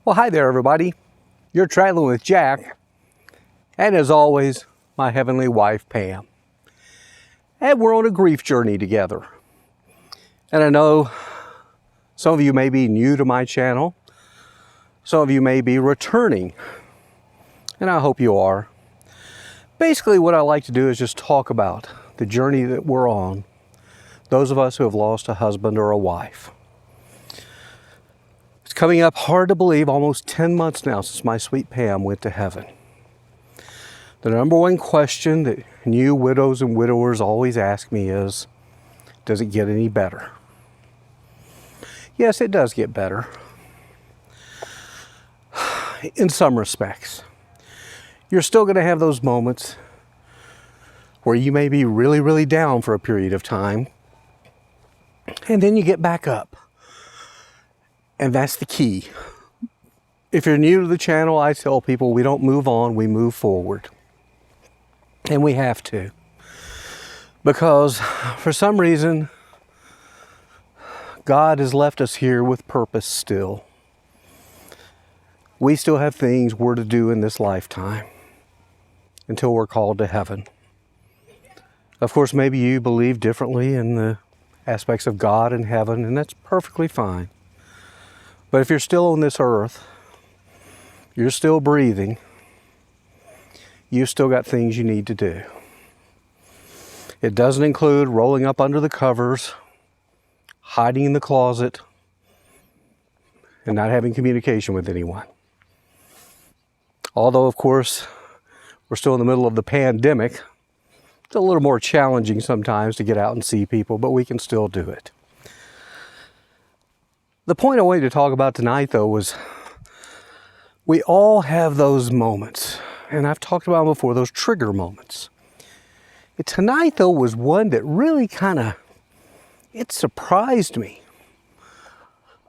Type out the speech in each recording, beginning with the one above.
Well, hi there, everybody. You're traveling with Jack, and as always, my heavenly wife, Pam. And we're on a grief journey together. And I know some of you may be new to my channel. Some of you may be returning, and I hope you are. Basically, what I like to do is just talk about the journey that we're on, those of us who have lost a husband or a wife. It's coming up hard to believe, almost 10 months now since my sweet Pam went to heaven. The number one question that new widows and widowers always ask me is, does it get any better? Yes, it does get better. In some respects. You're still going to have those moments where you may be really, really down for a period of time, and then you get back up. And that's the key. If you're new to the channel, I tell people we don't move on, we move forward. And we have to. Because for some reason, God has left us here with purpose still. We still have things we're to do in this lifetime until we're called to heaven. Of course, maybe you believe differently in the aspects of God and heaven, and that's perfectly fine. But if you're still on this earth, you're still breathing, you've still got things you need to do. It doesn't include rolling up under the covers, hiding in the closet, and not having communication with anyone. Although, of course, we're still in the middle of the pandemic, it's a little more challenging sometimes to get out and see people, but we can still do it. The point I wanted to talk about tonight, though, was we all have those moments, and I've talked about them before, those trigger moments. Tonight, though, was one that really it surprised me.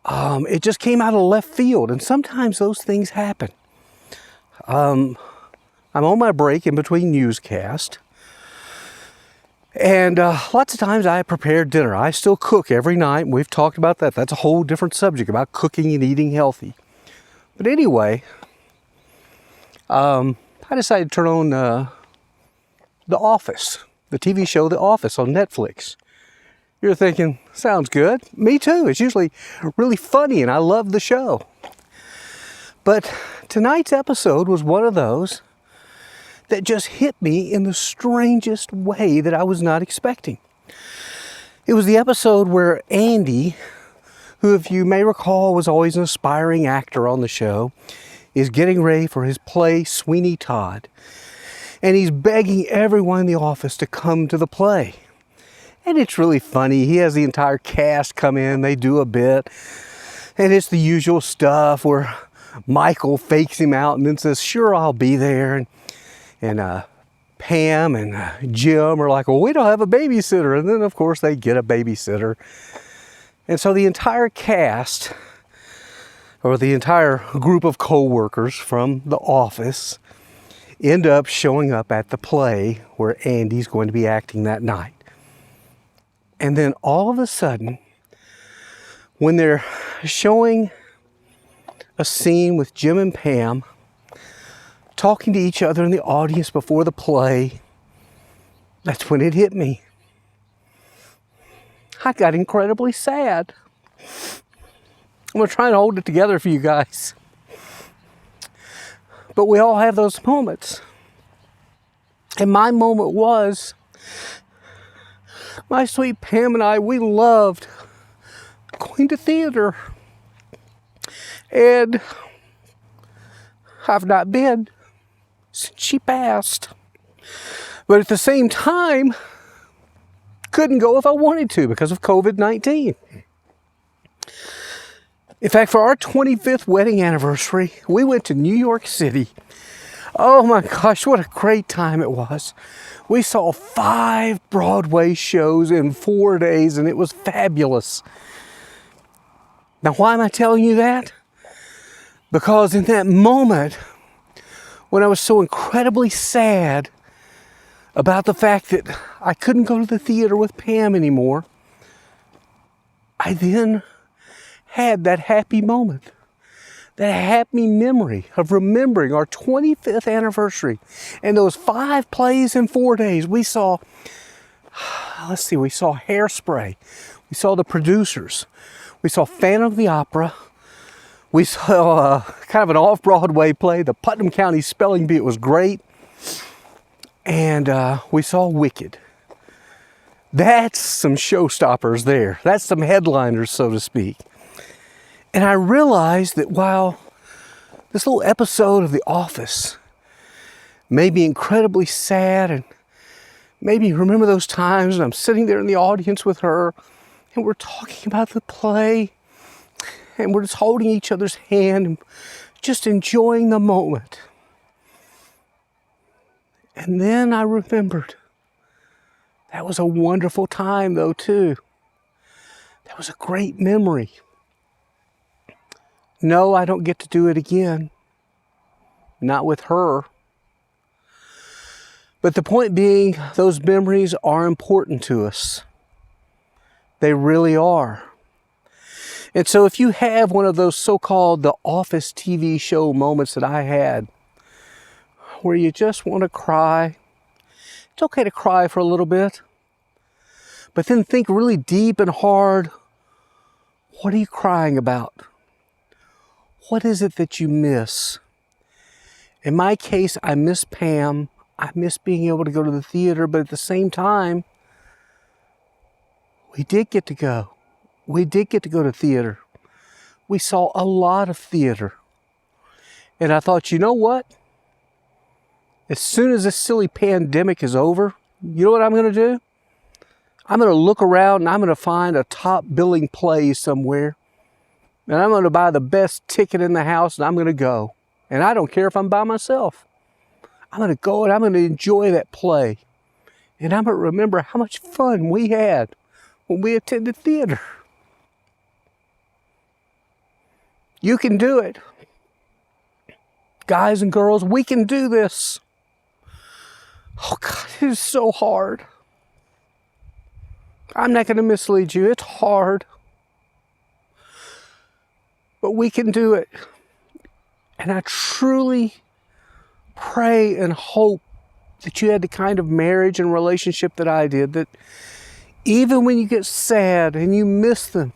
It just came out of left field, and sometimes those things happen. I'm on my break in between newscasts, and lots of times I prepare dinner. I still cook every night, and we've talked about that. That's a whole different subject about cooking and eating healthy. But anyway, I decided to turn on The Office, the TV show The Office on Netflix. You're thinking, sounds good. Me too. It's usually really funny, and I love the show. But tonight's episode was one of those that just hit me in the strangest way that I was not expecting. It was the episode where Andy, who, if you may recall, was always an aspiring actor on the show, is getting ready for his play, Sweeney Todd. And he's begging everyone in the office to come to the play. And it's really funny. He has the entire cast come in, they do a bit. And it's the usual stuff where Michael fakes him out and then says, sure, I'll be there. And Pam and Jim are like, well, we don't have a babysitter. And then, of course, they get a babysitter. And so the entire cast, or the entire group of co-workers from the office, end up showing up at the play where Andy's going to be acting that night. And then all of a sudden, when they're showing a scene with Jim and Pam talking to each other in the audience before the play, that's when it hit me. I got incredibly sad. I'm going to try and hold it together for you guys. But we all have those moments. And my moment was, my sweet Pam and I, we loved going to theater. And I've not been since she passed. But at the same time, couldn't go if I wanted to because of COVID-19. In fact, for our 25th wedding anniversary, we went to New York City. Oh my gosh, what a great time it was. We saw 5 Broadway shows in 4 days, and it was fabulous. Now, why am I telling you that? Because in that moment, when I was so incredibly sad about the fact that I couldn't go to the theater with Pam anymore, I then had that happy moment that happy memory of remembering our 25th anniversary and those 5 plays in 4 days. We saw, let's see, we saw Hairspray. We saw The Producers. We saw Phantom of the Opera. We saw kind of an off-Broadway play, the Putnam County Spelling Bee. It was great. And we saw Wicked. That's some showstoppers there. That's some headliners, so to speak. And I realized that while this little episode of The Office may be incredibly sad, and maybe remember those times when I'm sitting there in the audience with her and we're talking about the play and we're just holding each other's hand and just enjoying the moment. And then I remembered that was a wonderful time though too. That was a great memory. No, I don't get to do it again. Not with her. But the point being, those memories are important to us. They really are. And so if you have one of those so-called The Office TV show moments that I had, where you just want to cry, it's okay to cry for a little bit. But then think really deep and hard, what are you crying about? What is it that you miss? In my case, I miss Pam. I miss being able to go to the theater, but at the same time, we did get to go. We did get to go to theater. We saw a lot of theater. And I thought, you know what? As soon as this silly pandemic is over, you know what I'm going to do? I'm going to look around and I'm going to find a top billing play somewhere. And I'm going to buy the best ticket in the house and I'm going to go. And I don't care if I'm by myself. I'm going to go and I'm going to enjoy that play. And I'm going to remember how much fun we had when we attended theater. You can do it. Guys and girls, we can do this. Oh God, it is so hard. I'm not going to mislead you. It's hard. But we can do it. And I truly pray and hope that you had the kind of marriage and relationship that I did, that even when you get sad and you miss them,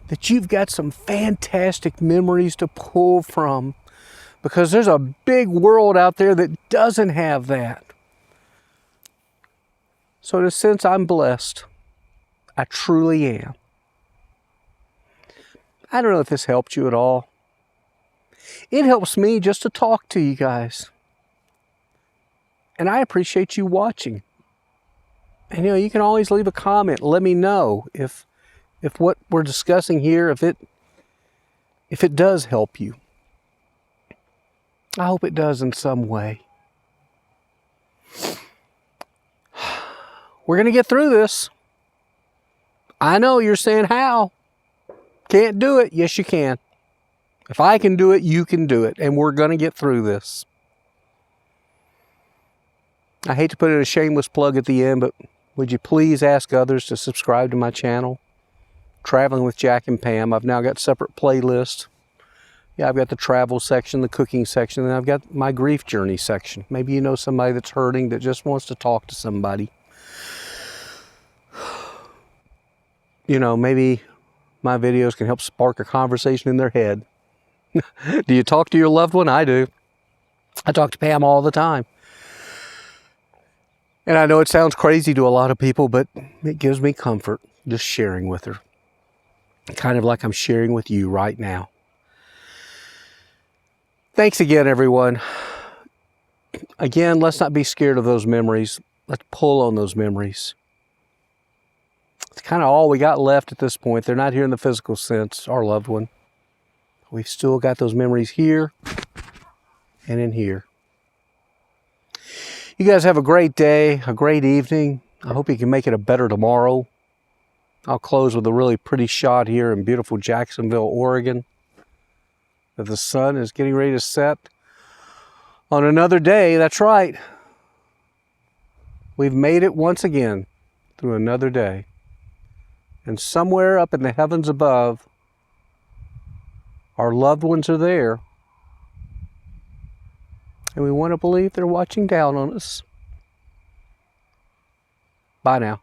that you've got some fantastic memories to pull from, because there's a big world out there that doesn't have that. So in a sense, I'm blessed. I truly am. I don't know if this helped you at all. It helps me just to talk to you guys. And I appreciate you watching. And you know, you can always leave a comment. Let me know if what we're discussing here, if it does help you. I hope it does in some way. We're going to get through this. I know you're saying, how? Can't do it. Yes, you can. If I can do it, you can do it. And we're going to get through this. I hate to put in a shameless plug at the end, but would you please ask others to subscribe to my channel? Traveling with Jack and Pam. I've now got separate playlists. Yeah, I've got the travel section, the cooking section, and I've got my grief journey section. Maybe you know somebody that's hurting that just wants to talk to somebody. You know, maybe my videos can help spark a conversation in their head. Do you talk to your loved one? I do. I talk to Pam all the time. And I know it sounds crazy to a lot of people, but it gives me comfort just sharing with her. Kind of like I'm sharing with you right now. Thanks again, everyone. Again, let's not be scared of those memories. Let's pull on those memories. It's kind of all we got left at this point. They're not here in the physical sense, our loved one. We've still got those memories here and in here. You guys have a great day, a great evening. I hope you can make it a better tomorrow. I'll close with a really pretty shot here in beautiful Jacksonville, Oregon. That the sun is getting ready to set on another day. That's right. We've made it once again through another day. And somewhere up in the heavens above, Our loved ones are there. And we want to believe they're watching down on us. Bye now.